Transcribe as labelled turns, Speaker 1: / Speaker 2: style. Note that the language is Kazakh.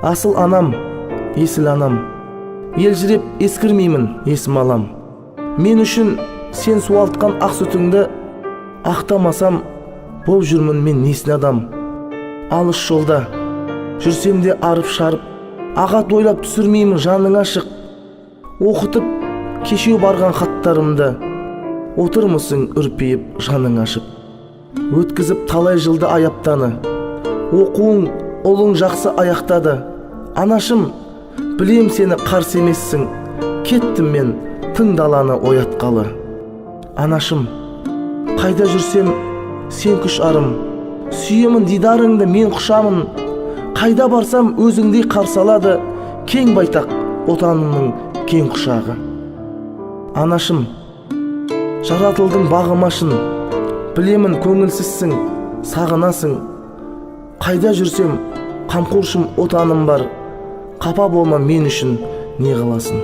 Speaker 1: Асыл анам, есіл анам, елжіреп ескірмеймін есім алам. Мен үшін сен суалтқан ақ сүтіңді ақтамасам, боп жүрмін мен несін адам. Алыс жолда жүрсем де арып шарып, ағат ойлап түсірмеймін жаның ашық. Оқытып кешеу барған хаттарымды, отырмысың үрпейіп жаның ашып. Өткізіп талай жылды аяптаны, оқуың ұлың жақсы аяқтады. Анашым, білем сені қарсы емессің, кеттім мен тың даланы оятқалы. Анашым, қайда жүрсем сен күш арым, сүйемін дидарыңды мен құшамын. Қайда барсам өзіңдей қарсы алады кең байтақ отанымның кең құшағы. Анашым, жаратылдың бағымашын, білемін көңілсізсің, сағынасың. Қайда жүрсем қамқоршым отаным бар, қапа болма мен үшін не қыласың.